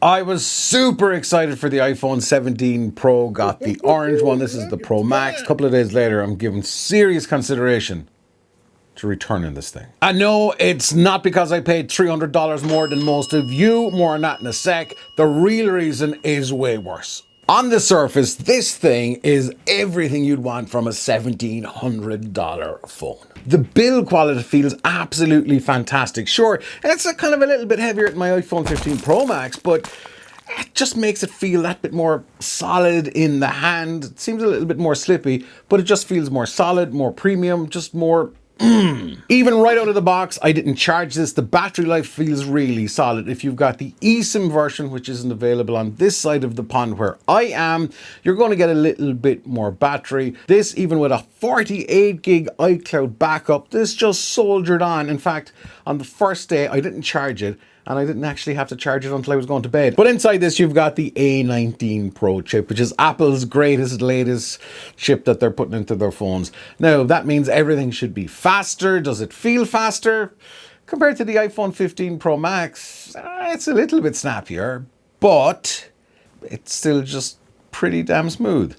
I was super excited for the iPhone 17 Pro, got the orange one. This is the Pro Max. A couple of days later, I'm giving serious consideration to returning this thing. I know it's not because I paid $300 more than most of you, more on that in a sec. The real reason is way worse. On the surface, this thing is everything you'd want from a $1,700 phone. The build quality feels absolutely fantastic. Sure, it's a kind of a little bit heavier than my iPhone 15 Pro Max, but it just makes it feel that bit more solid in the hand. It seems a little bit more slippy, but it just feels more solid, more premium, just more even right out of the box, I didn't charge this. The battery life feels really solid. If you've got the eSIM version, which isn't available on this side of the pond where I am, you're going to get a little bit more battery. This, even with a 48 gig iCloud backup, this just soldiered on. In fact, on the first day, I didn't charge it, and I didn't actually have to charge it until I was going to bed. But inside this, you've got the A19 Pro chip, which is Apple's greatest, latest chip that they're putting into their phones. Now, that means everything should be faster. Does it feel faster? Compared to the iPhone 15 Pro Max, it's a little bit snappier, but it's still just pretty damn smooth.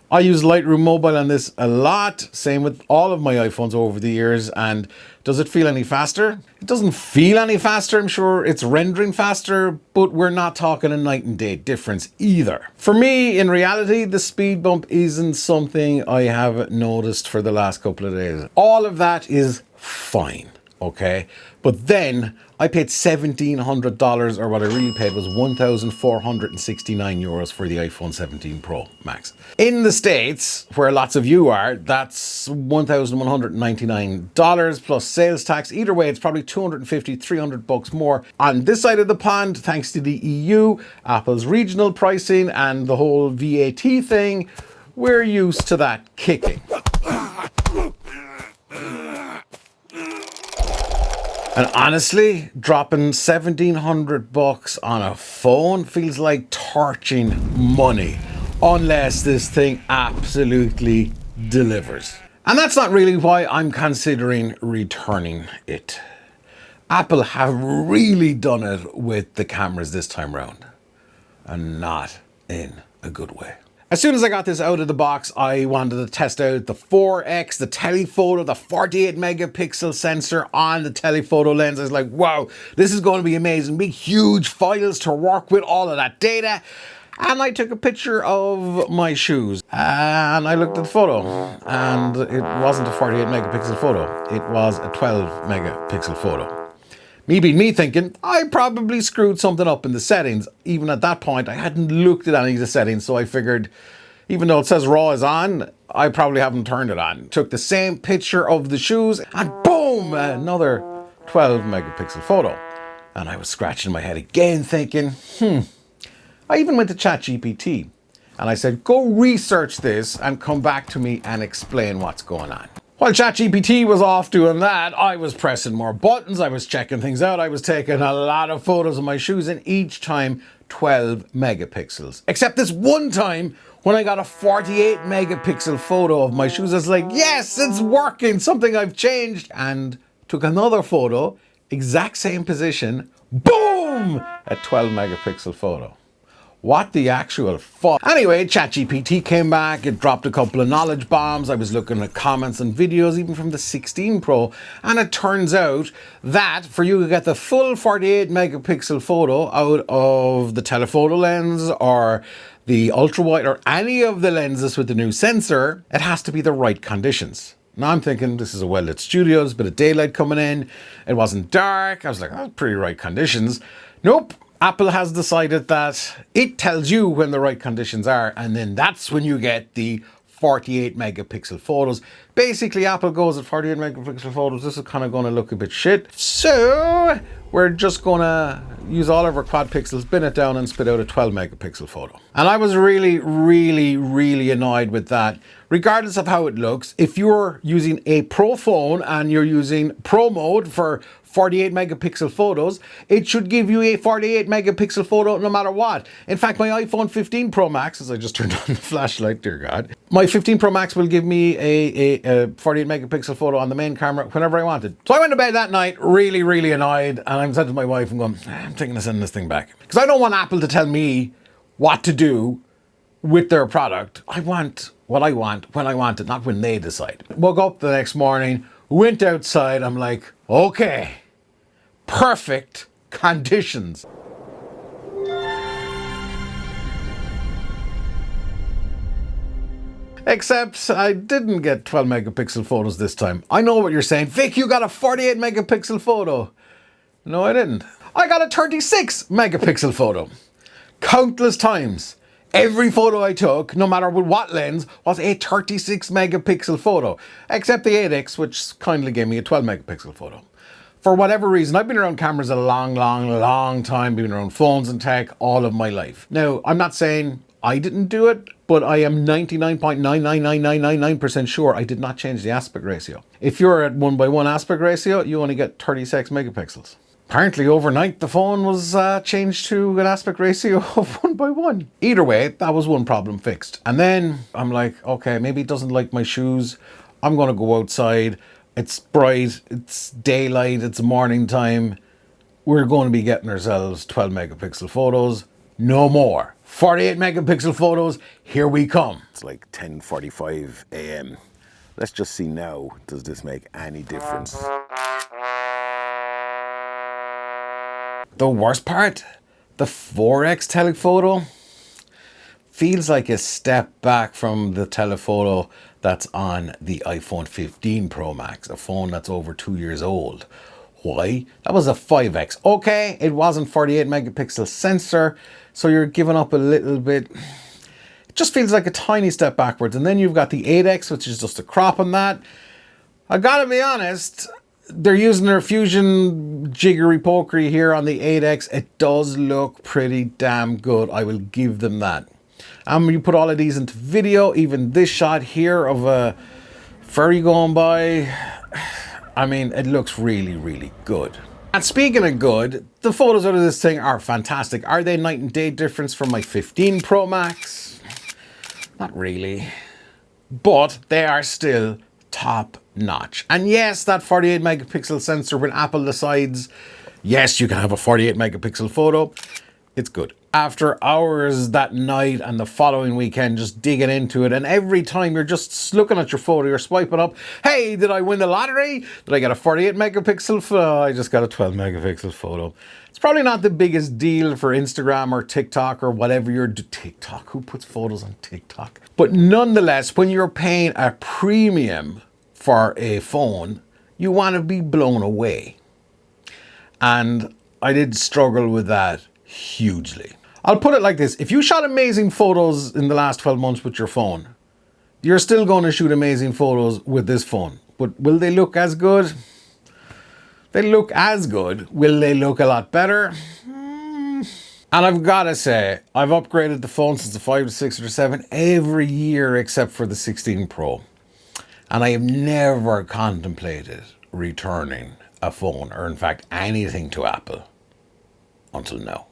I use Lightroom Mobile on this a lot, same with all of my iPhones over the years, and does it feel any faster? It doesn't feel any faster. I'm sure it's rendering faster, but we're not talking a night and day difference either. For me, in reality, the speed bump isn't something I have noticed for the last couple of days. All of that is fine, okay? But then I paid $1,700, or what I really paid was €1,469 for the iPhone 17 Pro Max. In the States, where lots of you are, that's $1,199 plus sales tax. Either way, it's probably $250, $300 more. On this side of the pond, thanks to the EU, Apple's regional pricing, and the whole VAT thing, we're used to that kicking. And honestly, dropping $1,700 on a phone feels like torching money, unless this thing absolutely delivers. And that's not really why I'm considering returning it. Apple have really done it with the cameras this time around, and not in a good way. As soon as I got this out of the box, I wanted to test out the 4X, the telephoto, the 48 megapixel sensor on the telephoto lens. I was like, wow, this is going to be amazing. Big, huge files to work with, all of that data. And I took a picture of my shoes and I looked at the photo, and it wasn't a 48 megapixel photo. It was a 12 megapixel photo. Me being me thinking, I probably screwed something up in the settings. Even at that point, I hadn't looked at any of the settings, so I figured, even though it says RAW is on, I probably haven't turned it on. Took the same picture of the shoes, and boom, another 12 megapixel photo. And I was scratching my head again thinking, I even went to ChatGPT, and I said, go research this and come back to me and explain what's going on. While ChatGPT was off doing that, I was pressing more buttons, I was checking things out, I was taking a lot of photos of my shoes, and each time 12 megapixels. Except this one time when I got a 48 megapixel photo of my shoes, I was like, yes, it's working, something I've changed. And took another photo, exact same position, boom, a 12 megapixel photo. What the actual fuck? Anyway, ChatGPT came back, it dropped a couple of knowledge bombs. I was looking at comments and videos, even from the 16 Pro, and it turns out that for you to get the full 48 megapixel photo out of the telephoto lens or the ultra wide or any of the lenses with the new sensor, it has to be the right conditions. Now I'm thinking this is a well-lit studio, there's a bit of daylight coming in, it wasn't dark. I was like, that's pretty right conditions. Nope. Apple has decided that it tells you when the right conditions are, and then that's when you get the 48 megapixel photos. Basically, Apple goes at 48 megapixel photos, this is kind of going to look a bit shit. So we're just going to use all of our quad pixels, bin it down, and spit out a 12 megapixel photo. And I was really annoyed with that. Regardless of how it looks, if you're using a Pro phone and you're using Pro mode for 48 megapixel photos, it should give you a 48 megapixel photo no matter what. In fact, my iPhone 15 Pro Max, as I just turned on the flashlight, dear God, my 15 Pro Max will give me a 48 megapixel photo on the main camera whenever I wanted. So I went to bed that night really annoyed, and I'm saying to my wife, I'm going, I'm thinking of sending this thing back. Because I don't want Apple to tell me what to do with their product. I want what I want when I want it, not when they decide. Woke up the next morning, went outside, I'm like, okay, perfect conditions. Except I didn't get 12 megapixel photos this time. I know what you're saying. Vic, you got a 48 megapixel photo. No, I didn't. I got a 36 megapixel photo. Countless times. Every photo I took, no matter with what lens, was a 36 megapixel photo. Except the 8X, which kindly gave me a 12 megapixel photo. For whatever reason, I've been around cameras a long time, been around phones and tech all of my life. Now, I'm not saying I didn't do it, but I am 99.999999% sure I did not change the aspect ratio. If you're at 1:1 aspect ratio, you only get 36 megapixels. Apparently overnight the phone was changed to an aspect ratio of 1:1. Either way, that was one problem fixed. And then I'm like, okay, maybe it doesn't like my shoes. I'm gonna go outside. It's bright, it's daylight, it's morning time. We're going to be getting ourselves 12 megapixel photos. No more. 48 megapixel photos, here we come. It's like 10:45 a.m. Let's just see now, does this make any difference? The worst part, the 4X telephoto feels like a step back from the telephoto that's on the iPhone 15 Pro Max, a phone that's over 2 years old. Why? That was a 5X. Okay, it wasn't 48 megapixel sensor, so you're giving up a little bit. It just feels like a tiny step backwards. And then you've got the 8X, which is just a crop on that. I gotta be honest, they're using their fusion jiggery pokery here on the 8X. It does look pretty damn good. I will give them that. You put all of these into video, even this shot here of a ferry going by. I mean, it looks really good. And speaking of good, the photos out of this thing are fantastic. Are they night and day difference from my 15 Pro Max? Not really. But they are still top notch. And yes, that 48 megapixel sensor, when Apple decides, yes, you can have a 48 megapixel photo, it's good. After hours that night and the following weekend just digging into it, and every time you're just looking at your photo, you're swiping up, hey, did I win the lottery? Did I get a 48 megapixel photo? I just got a 12 megapixel photo. It's probably not the biggest deal for Instagram or TikTok or whatever you're TikTok, who puts photos on TikTok? But nonetheless, when you're paying a premium for a phone, you want to be blown away. And I did struggle with that hugely. I'll put it like this. If you shot amazing photos in the last 12 months with your phone, you're still going to shoot amazing photos with this phone. But will they look as good? They look as good. Will they look a lot better? And I've got to say, I've upgraded the phone since the 5 to 6 or 7 every year except for the 16 Pro. And I have never contemplated returning a phone, or in fact anything to Apple, until now.